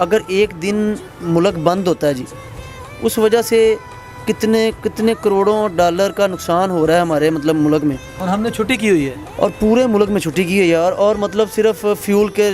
اگر ایک دن ملک بند ہوتا ہے جی، اس وجہ سے کتنے کروڑوں ڈالر کا نقصان ہو رہا ہے ہمارے مطلب ملک میں، اور ہم نے چھٹی کی ہوئی ہے. اور پورے ملک میں چھٹی کی ہے یار. اور مطلب صرف فیول کے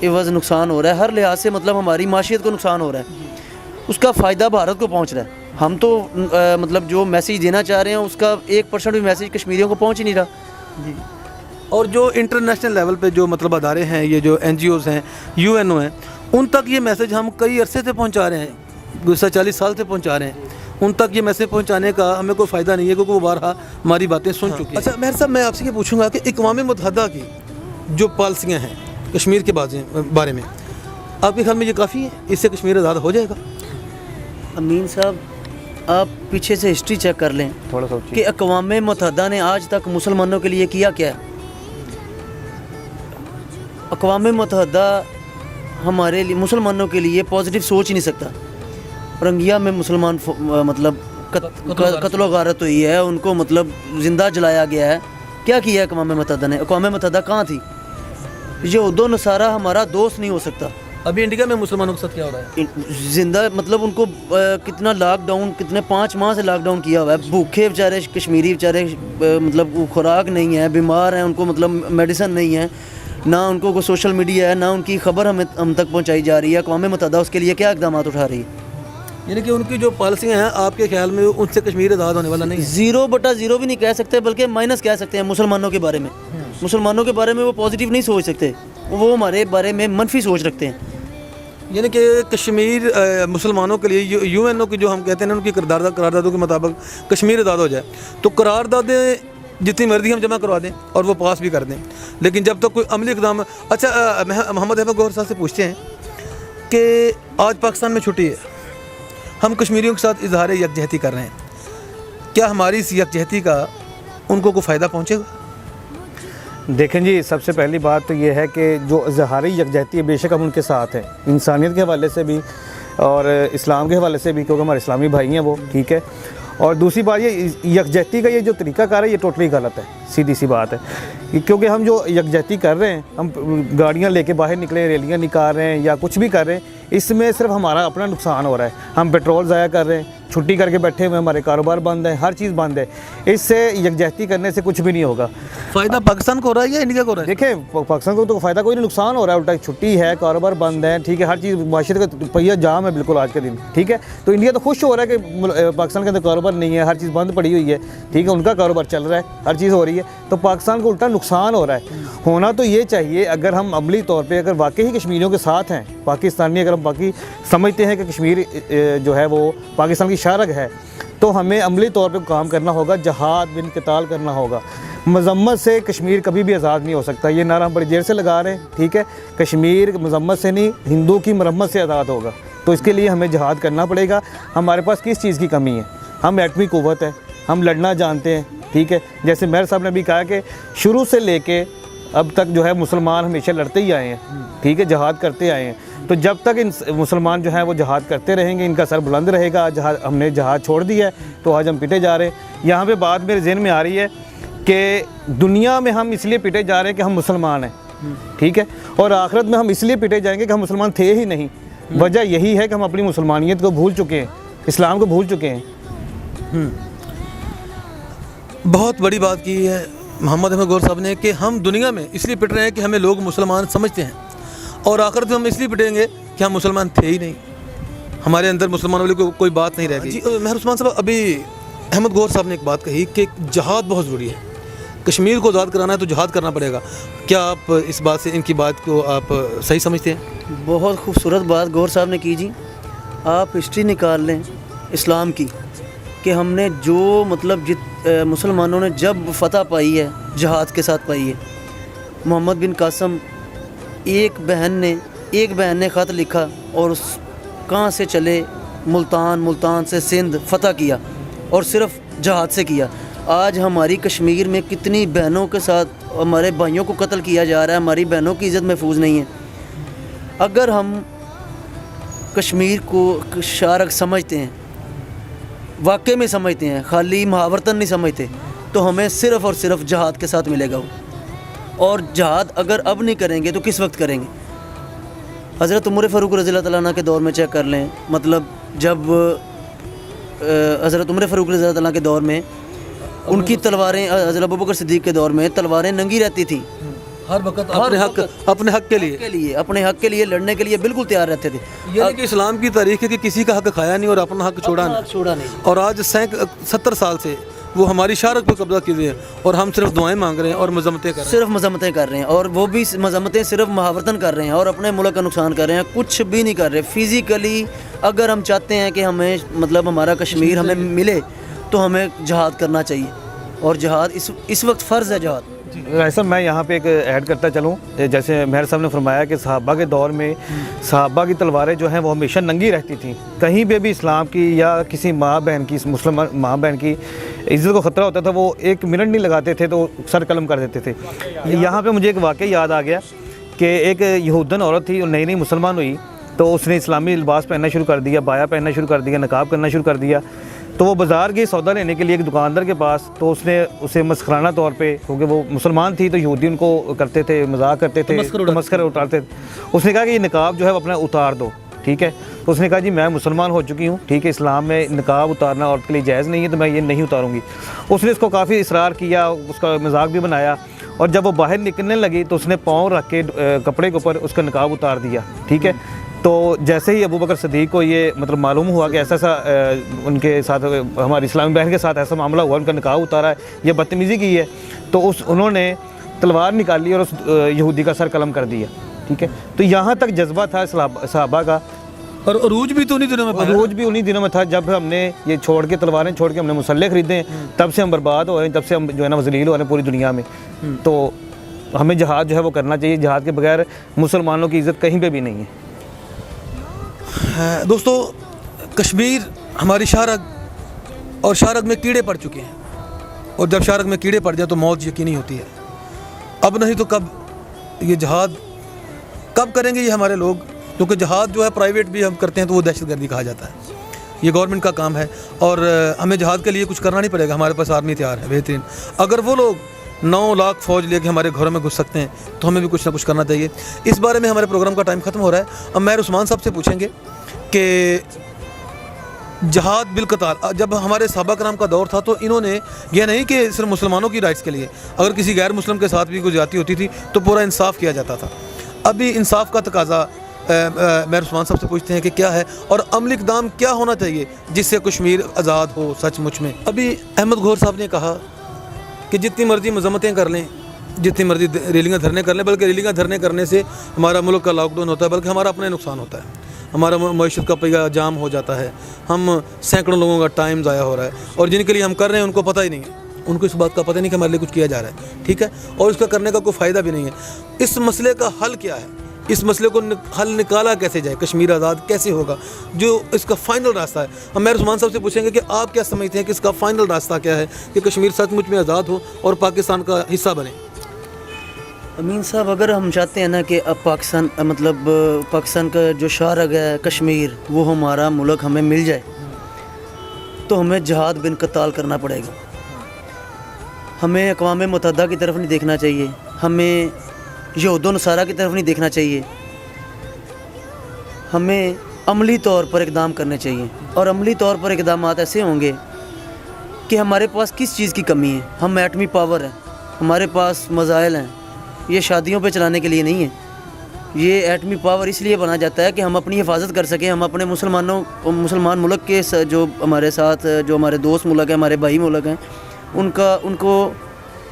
عوض نقصان ہو رہا ہے، ہر لحاظ سے مطلب ہماری معیشت کو نقصان ہو رہا ہے. اس کا فائدہ بھارت کو پہنچ رہا ہے. ہم تو مطلب جو میسیج دینا چاہ رہے ہیں اس کا 1% بھی میسیج کشمیریوں کو پہنچ ہی نہیں رہا. جی. اور جو انٹرنیشنل لیول پہ جو مطلب ادارے ہیں، یہ جو NGOs ہیں، UNO ہیں، ان تک یہ میسیج ہم کئی عرصے سے پہنچا رہے ہیں، گزشتہ 40 سال سے پہنچا رہے ہیں. ان تک یہ میسیج پہنچانے کا ہمیں کوئی فائدہ نہیں ہے، کیونکہ وہ بارہا ہماری باتیں سن چکی ہیں. اچھا مہر صاحب، میں آپ سے یہ پوچھوں گا کہ اقوام متحدہ کی جو پالیسیاں ہیں کشمیر کے بارے میں، آپ کے خیال میں یہ کافی ہیں؟ اس سے کشمیر آزاد ہو جائے گا؟ امین صاحب، آپ پیچھے سے ہسٹری چیک کر لیں تھوڑا سوچیے کہ اقوام متحدہ نے آج تک مسلمانوں کے لیے کیا کیا ہے. اقوام متحدہ ہمارے لیے مسلمانوں کے لیے پازیٹیو سوچ ہی نہیں سکتا. رنگیا میں مسلمان مطلب قتل و غارت ہوئی ہے، ان کو مطلب زندہ جلایا گیا ہے. کیا ہے اقوام متحدہ نے؟ اقوام متحدہ کہاں تھی؟ یہود و نصارہ ہمارا دوست نہیں ہو سکتا. ابھی انڈیا میں مسلمانوں کے ساتھ کیا ہو رہا ہے؟ زندہ مطلب ان کو کتنا لاک ڈاؤن، کتنے 5 ماہ سے لاک ڈاؤن کیا ہوا ہے. بھوکے بیچارے کشمیری بیچارے، مطلب خوراک نہیں ہے، بیمار ہیں، ان کو مطلب میڈیسن نہیں ہے، نہ ان کو کوئی سوشل میڈیا ہے، نہ ان کی خبر ہم تک پہنچائی جا رہی ہے. اقوام متحدہ اس کے لیے کیا اقدامات اٹھا رہی ہے؟ یعنی کہ ان کی جو پالیسیاں ہیں آپ کے خیال میں ان سے کشمیر آزاد ہونے والا نہیں ہے؟ 0/0 بھی نہیں کہہ سکتے، بلکہ مائنس کہہ سکتے ہیں مسلمانوں کے بارے میں. مسلمانوں کے بارے میں وہ پازیٹیو نہیں سوچ سکتے، وہ ہمارے بارے میں منفی سوچ رکھتے ہیں. یعنی کہ کشمیر مسلمانوں کے لیے UNO کی جو ہم کہتے ہیں ان کی قراردادوں کے مطابق کشمیر آزاد ہو جائے تو قراردادیں جتنی مرضی ہم جمع کروا دیں اور وہ پاس بھی کر دیں، لیکن جب تک کوئی عملی اقدام. اچھا محمد احمد گوہر صاحب سے پوچھتے ہیں کہ آج پاکستان میں چھٹی ہے، ہم کشمیریوں کے ساتھ اظہار یکجہتی کر رہے ہیں، کیا ہماری اس یکجہتی کا ان کو کوئی فائدہ پہنچے گا؟ دیکھیں جی، سب سے پہلی بات تو یہ ہے کہ جو اظہاری یکجہتی ہے بے شک ہم ان کے ساتھ ہیں، انسانیت کے حوالے سے بھی اور اسلام کے حوالے سے بھی، کیونکہ ہمارے اسلامی بھائی ہیں وہ، ٹھیک ہے. اور دوسری بات یہ یکجہتی کا یہ جو طریقہ کار ہے یہ ٹوٹلی غلط ہے، سیدھی سی بات ہے. کیونکہ ہم جو یکجہتی کر رہے ہیں، ہم گاڑیاں لے کے باہر نکلے، ریلیاں نکال رہے ہیں یا کچھ بھی کر رہے ہیں، اس میں صرف ہمارا اپنا نقصان ہو رہا ہے. ہم پیٹرول ضائع کر رہے ہیں، چھٹی کر کے بیٹھے ہوئے، ہمارے کاروبار بند ہیں، ہر چیز بند ہے. اس سے یکجہتی کرنے سے کچھ بھی نہیں ہوگا. فائدہ پاکستان کو ہو رہا ہے یا انڈیا کو ہو رہا ہے؟ دیکھیں پاکستان کو تو فائدہ کوئی نہیں، نقصان ہو رہا ہے الٹا. چھٹی ہے، کاروبار بند ہے، ٹھیک ہے، ہر چیز معاشرت کا پہیہ جام ہے بالکل آج کے دن، ٹھیک ہے. تو انڈیا تو خوش ہو رہا ہے کہ پاکستان کے اندر کاروبار نہیں ہے، ہر چیز بند پڑی ہوئی ہے، ٹھیک ہے، ان کا کاروبار چل رہا ہے، ہر چیز ہو رہی ہے. تو پاکستان کو الٹا نقصان ہو رہا ہے. ہونا تو یہ چاہیے، اگر ہم عملی طور پہ اگر واقعی کشمیریوں کے ساتھ ہیں، پاکستانی اگر ہم باقی سمجھتے ہیں کہ کشمیر جو ہے وہ پاکستان کی شارگ ہے، تو ہمیں عملی طور پہ کام کرنا ہوگا، جہاد بن قتال کرنا ہوگا. مذمت سے کشمیر کبھی بھی آزاد نہیں ہو سکتا. یہ نعرہ ہم بڑی دیر سے لگا رہے ہیں، ٹھیک ہے. کشمیر مذمت سے نہیں، ہندو کی مرمت سے آزاد ہوگا. تو اس کے لیے ہمیں جہاد کرنا پڑے گا. ہمارے پاس کس چیز کی کمی ہے؟ ہم ایٹمی قوت ہے، ہم لڑنا جانتے ہیں، ٹھیک ہے. جیسے مہر صاحب نے بھی کہا کہ شروع سے لے کے اب تک جو ہے مسلمان ہمیشہ لڑتے ہی آئے ہیں، ٹھیک ہے، جہاد کرتے آئے ہیں. تو جب تک مسلمان جو ہیں وہ جہاد کرتے رہیں گے، ان کا سر بلند رہے گا. ہم نے جہاد چھوڑ دیا ہے تو آج ہم پٹے جا رہے ہیں. یہاں پہ بات میرے ذہن میں آ رہی ہے کہ دنیا میں ہم اس لیے پٹے جا رہے ہیں کہ ہم مسلمان ہیں، ٹھیک ہے، اور آخرت میں ہم اس لیے پٹے جائیں گے کہ ہم مسلمان تھے ہی نہیں. وجہ یہی ہے کہ ہم اپنی مسلمانیت کو بھول چکے ہیں، اسلام کو بھول چکے ہیں. بہت بڑی بات کی ہے محمد احمد گوہر صاحب نے کہ ہم دنیا میں اس لیے پٹ رہے ہیں کہ ہمیں لوگ مسلمان سمجھتے ہیں، اور آخرت میں ہم اس لیے پٹیں گے کہ ہم مسلمان تھے ہی نہیں، ہمارے اندر مسلمانوں والی کوئی بات نہیں رہ گئی. جی مہر عثمان صاحب، ابھی احمد گوہر صاحب نے ایک بات کہی کہ جہاد بہت ضروری ہے، کشمیر کو آزاد کرانا ہے تو جہاد کرنا پڑے گا. کیا آپ اس بات سے، ان کی بات کو آپ صحیح سمجھتے ہیں؟ بہت خوبصورت بات گوہر صاحب نے کی جی. آپ ہسٹری نکال لیں اسلام کی کہ ہم نے جو مطلب مسلمانوں نے جب فتح پائی ہے جہاد کے ساتھ پائی ہے. محمد بن قاسم ایک بہن نے خط لکھا اور کہاں سے چلے ملتان سے سندھ فتح کیا، اور صرف جہاد سے کیا. آج ہماری کشمیر میں کتنی بہنوں کے ساتھ ہمارے بھائیوں کو قتل کیا جا رہا ہے، ہماری بہنوں کی عزت محفوظ نہیں ہے. اگر ہم کشمیر کو شارک سمجھتے ہیں، واقعے میں سمجھتے ہیں، خالی محاورتاً نہیں سمجھتے، تو ہمیں صرف اور صرف جہاد کے ساتھ ملے گا وہ. اور جہاد اگر اب نہیں کریں گے تو کس وقت کریں گے؟ حضرت عمر فاروق رضی اللہ تعالیٰ عنہ کے دور میں چیک کر لیں، مطلب جب حضرت عمر فاروق رضی اللہ تعالیٰ کے دور میں ان کی تلواریں، حضرت ابوبکر صدیق کے دور میں تلواریں ننگی رہتی تھیں، ہر وقت اپنے حق کے لیے لڑنے کے لیے بالکل تیار رہتے تھے. یہ نہیں کہ اسلام کی تاریخ ہے کہ کسی کا حق کھایا نہیں اور اپنا حق چھوڑا نہیں. اور آج 70 سال سے وہ ہماری شارک پہ قبضہ کیے ہیں اور ہم صرف دعائیں مانگ رہے ہیں اور مذمتیں کر رہے ہیں. اور وہ بھی مذمتیں صرف محاورتاً کر رہے ہیں اور اپنے ملک کا نقصان کر رہے ہیں، کچھ بھی نہیں کر رہے. فزیکلی اگر ہم چاہتے ہیں کہ ہمیں مطلب ہمارا کشمیر ہمیں ملے تو ہمیں جہاد کرنا چاہیے، اور جہاد اس وقت فرض ہے جہاد. ایسا میں یہاں پہ ایک ایڈ کرتا چلوں، جیسے مہر صاحب نے فرمایا کہ صحابہ کے دور میں صحابہ کی تلواریں جو ہیں وہ ہمیشہ ننگی رہتی تھیں. کہیں پہ بھی اسلام کی یا کسی ماں بہن کی، مسلمان ماں بہن کی عزت کو خطرہ ہوتا تھا، وہ ایک منٹ نہیں لگاتے تھے تو سر قلم کر دیتے تھے. یہاں پہ مجھے ایک واقعہ یاد آ گیا کہ ایک یہودن عورت تھی، نئی نئی مسلمان ہوئی، تو اس نے اسلامی لباس پہننا شروع کر دیا، بایا پہننا شروع کر دیا، نقاب کرنا شروع کر دیا. تو وہ بازار گئی سودا لینے کے لیے ایک دکاندار کے پاس، تو اس نے اسے مسخرانہ طور پہ، کیونکہ وہ مسلمان تھی تو یہودی ان کو کرتے تھے، مذاق کرتے تھے، تمسخر اٹھاتے تھے. اس نے کہا کہ یہ نقاب جو ہے وہ اپنا اتار دو، ٹھیک ہے. تو اس نے کہا جی میں مسلمان ہو چکی ہوں، ٹھیک ہے، اسلام میں نقاب اتارنا عورت کے لیے جائز نہیں ہے، تو میں یہ نہیں اتاروں گی. اس نے اس کو کافی اصرار کیا، اس کا مذاق بھی بنایا، اور جب وہ باہر نکلنے لگی تو اس نے پاؤں رکھ کے کپڑے کے اوپر اس کا نقاب اتار دیا، ٹھیک ہے. تو جیسے ہی ابوبکر صدیق کو یہ مطلب معلوم ہوا کہ ایسا ان کے ساتھ، ہماری اسلامی بہن کے ساتھ ایسا معاملہ ہوا، ان کا نقاب اتارا ہے، یہ بدتمیزی کی ہے، تو انہوں نے تلوار نکالی اور اس یہودی کا سر قلم کر دیا، ٹھیک ہے. تو یہاں تک جذبہ تھا صحابہ کا. اور عروج بھی تو انہی دنوں میں تھا جب ہم نے یہ چھوڑ کے تلواریں چھوڑ کے ہم نے مسلح خریدے ہیں، تب سے ہم برباد ہو رہے ہیں، تب سے ہم جو ہے نا ذلیل ہو رہے ہیں پوری دنیا میں. تو ہمیں جہاد جو ہے وہ کرنا چاہیے. جہاد کے بغیر مسلمانوں کی عزت کہیں پہ بھی نہیں ہے. دوستو، کشمیر ہماری شارگ، اور شارگ میں کیڑے پڑ چکے ہیں، اور جب شارگ میں کیڑے پڑ جائیں تو موت یقینی ہوتی ہے. اب نہیں تو کب یہ جہاد کب کریں گے یہ ہمارے لوگ؟ کیونکہ جہاد جو ہے پرائیویٹ بھی ہم کرتے ہیں تو وہ دہشت گردی کہا جاتا ہے. یہ گورنمنٹ کا کام ہے اور ہمیں جہاد کے لیے کچھ کرنا نہیں پڑے گا. ہمارے پاس آرمی تیار ہے بہترین. اگر وہ لوگ 9 لاکھ فوج لے کے ہمارے گھروں میں گھس سکتے ہیں تو ہمیں بھی کچھ نہ کچھ کرنا چاہیے. اس بارے میں ہمارے پروگرام کا ٹائم ختم ہو رہا ہے. اب مہر عثمان صاحب سے پوچھیں گے کہ جہاد بالقتال، جب ہمارے صحابہ کرام کا دور تھا تو انہوں نے یہ نہیں کہ صرف مسلمانوں کی رائٹس کے لیے، اگر کسی غیر مسلم کے ساتھ بھی کوئی زیادتی ہوتی تھی تو پورا انصاف کیا جاتا تھا. ابھی انصاف کا تقاضا مہر عثمان صاحب سے پوچھتے ہیں کہ کیا ہے اور عملی اقدام کیا ہونا چاہیے جس سے کشمیر آزاد ہو سچ مچ میں. ابھی احمد گھور صاحب نے کہا کہ جتنی مرضی مذمتیں کر لیں، جتنی مرضی ریلیاں دھرنے کر لیں، بلکہ ریلیاں دھرنے کرنے سے ہمارا ملک کا لاک ڈاؤن ہوتا ہے، بلکہ ہمارا اپنا نقصان ہوتا ہے. ہمارا معیشت کا پہیہ جام ہو جاتا ہے، ہم سینکڑوں لوگوں کا ٹائم ضائع ہو رہا ہے، اور جن کے لیے ہم کر رہے ہیں ان کو پتہ ہی نہیں ہے، ان کو اس بات کا پتہ نہیں کہ ہمارے لیے کچھ کیا جا رہا ہے، ٹھیک ہے، اور اس کا کرنے کا کوئی فائدہ بھی نہیں ہے. اس مسئلے کا حل کیا ہے؟ اس مسئلے کو حل نکالا کیسے جائے؟ کشمیر آزاد کیسے ہوگا؟ جو اس کا فائنل راستہ ہے، ہم مہر عثمان صاحب سے پوچھیں گے کہ آپ کیا سمجھتے ہیں کہ اس کا فائنل راستہ کیا ہے کہ کشمیر سچ مچ میں آزاد ہو اور پاکستان کا حصہ بنے؟ امین صاحب، اگر ہم چاہتے ہیں نا کہ اب پاکستان کا جو شارگ ہے کشمیر، وہ ہمارا ملک ہمیں مل جائے، تو ہمیں جہاد بن قتال کرنا پڑے گا. ہمیں اقوام متحدہ کی طرف نہیں دیکھنا چاہیے، ہمیں یہود و نصارہ کی طرف نہیں دیکھنا چاہیے، ہمیں عملی طور پر اقدام کرنے چاہیے. اور عملی طور پر اقدامات ایسے ہوں گے کہ ہمارے پاس کس چیز کی کمی ہے. ہم ایٹمی پاور ہیں، ہمارے پاس میزائل ہیں، یہ شادیوں پہ چلانے کے لیے نہیں ہے. یہ ایٹمی پاور اس لیے بنا جاتا ہے کہ ہم اپنی حفاظت کر سکیں، ہم اپنے مسلمان ملک کے جو ہمارے ساتھ جو ہمارے دوست ملک ہیں، ہمارے بھائی ملک ہیں، ان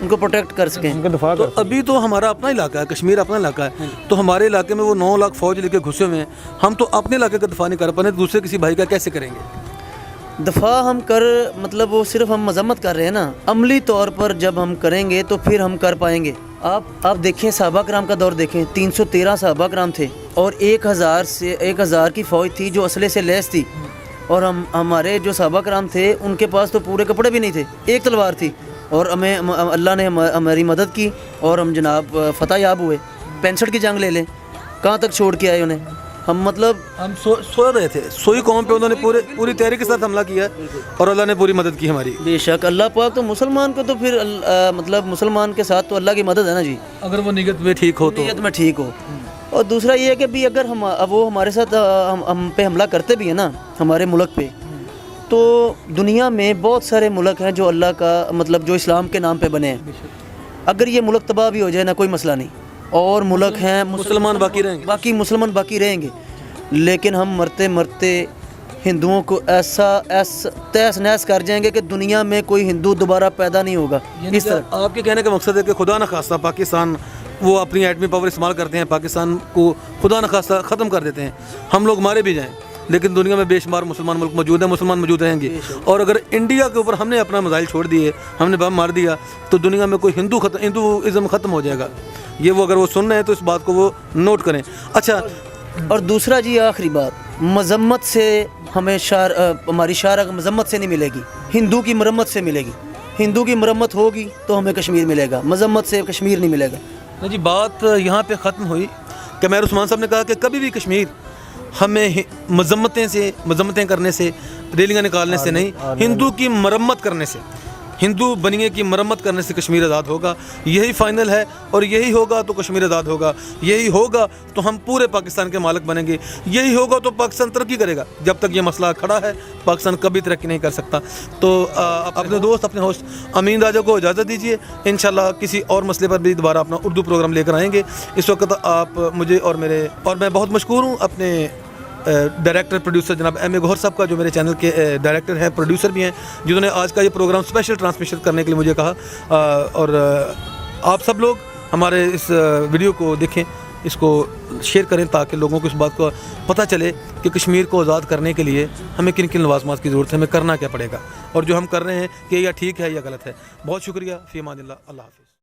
کو پروٹیکٹ کر سکیں، ان کا دفاع کر سکیں. ابھی تو ہمارا اپنا علاقہ ہے، کشمیر اپنا علاقہ ہے، تو ہمارے علاقے میں وہ 9 لاکھ فوج لے کے گھسے ہوئے ہیں. ہم تو اپنے علاقے کا دفاع نہیں کر پا رہے، دوسرے کسی بھائی کا کیسے کریں گے دفاع؟ ہم مطلب وہ صرف ہم مذمت کر رہے ہیں نا. عملی طور پر جب ہم کریں گے تو پھر ہم کر پائیں گے. آپ دیکھیں صحابہ کرام کا دور دیکھیں، 313 صحابہ کرام تھے اور 1000 کی فوج تھی جو اسلحے سے لیس تھی. اور ہمارے جو صحابہ کرام تھے ان کے پاس تو پورے کپڑے بھی نہیں تھے، ایک تلوار تھی، اور اللہ نے ہماری مدد کی اور ہم جناب فتح یاب ہوئے. 65 کی جنگ لے لیں، کہاں تک چھوڑ کے آئے انہیں. ہم سو رہے تھے، سوئی قوم پہ انہوں نے پوری تیاری کے ساتھ حملہ کیا اور اللہ نے پوری مدد کی ہماری. بے شک اللہ پاک تو مسلمان کو تو پھر مسلمان کے ساتھ تو اللہ کی مدد ہے نا جی، اگر وہ نیت میں ٹھیک ہو تو. نیت میں ٹھیک ہو. اور دوسرا یہ ہے کہ بھی اگر وہ ہمارے ساتھ ہم پہ حملہ کرتے بھی ہیں نا ہمارے ملک پہ، تو دنیا میں بہت سارے ملک ہیں جو اللہ کا مطلب جو اسلام کے نام پہ بنے ہیں، اگر یہ ملک تباہ بھی ہو جائے نا کوئی مسئلہ نہیں، اور ملک ہیں مسلمان باقی رہیں گے، باقی مسلمان باقی رہیں گے، لیکن ہم مرتے مرتے ہندوؤں کو ایسا تہس نہس کر جائیں گے کہ دنیا میں کوئی ہندو دوبارہ پیدا نہیں ہوگا۔ اس طرح آپ کے کہنے کا مقصد ہے کہ خدا نخواستہ پاکستان وہ اپنی ایٹمی پاور استعمال کرتے ہیں، پاکستان کو خدا نخواستہ ختم کر دیتے ہیں، ہم لوگ مارے بھی جائیں، لیکن دنیا میں بے شمار مسلمان ملک موجود ہیں، مسلمان موجود رہیں گے، اور اگر انڈیا کے اوپر ہم نے اپنا میزائل چھوڑ دیے، ہم نے بم مار دیا، تو دنیا میں کوئی ہندوازم ختم ہو جائے گا۔ یہ وہ اگر وہ سن رہے ہیں تو اس بات کو وہ نوٹ کریں۔ اچھا، اور دوسرا جی آخری بات، مذمت سے ہمیں ہماری شارع مذمت سے نہیں ملے گی، ہندو کی مرمت سے ملے گی۔ ہندو کی مرمت ہوگی تو ہمیں کشمیر ملے گا، مذمت سے کشمیر نہیں ملے گا۔ جی بات یہاں پہ ختم ہوئی کہ میر عثمان صاحب نے کہا کہ کبھی بھی کشمیر ہمیں مذمتیں کرنے سے، ریلیاں نکالنے سے نہیں، ہندو کی مرمت کرنے سے، ہندو بنیے کی مرمت کرنے سے کشمیر آزاد ہوگا۔ یہی فائنل ہے، اور یہی ہوگا تو کشمیر آزاد ہوگا، یہی ہوگا تو ہم پورے پاکستان کے مالک بنیں گے، یہی ہوگا تو پاکستان ترقی کرے گا۔ جب تک یہ مسئلہ کھڑا ہے پاکستان کبھی ترقی نہیں کر سکتا۔ تو اپنے دوست، اپنے ہوسٹ امین راجہ کو اجازت دیجیے، انشاءاللہ کسی اور مسئلے پر بھی دوبارہ اپنا اردو پروگرام لے کر آئیں گے۔ اس وقت آپ مجھے اور میں بہت مشکور ہوں اپنے ڈائریکٹر پروڈیوسر جناب ایم اے گوہر صاحب کا، جو میرے چینل کے ڈائریکٹر ہیں، پروڈیوسر بھی ہیں، جنہوں نے آج کا یہ پروگرام اسپیشل ٹرانسمیشن کرنے کے لیے مجھے کہا۔ اور آپ سب لوگ ہمارے اس ویڈیو کو دیکھیں، اس کو شیئر کریں، تاکہ لوگوں کو اس بات کو پتہ چلے کہ کشمیر کو آزاد کرنے کے لیے ہمیں کن کن لوازمات کی ضرورت ہے، ہمیں کرنا کیا پڑے گا، اور جو ہم کر رہے ہیں کہ یہ ٹھیک ہے یا غلط ہے۔ بہت شکریہ، فی امان اللہ، اللہ حافظ۔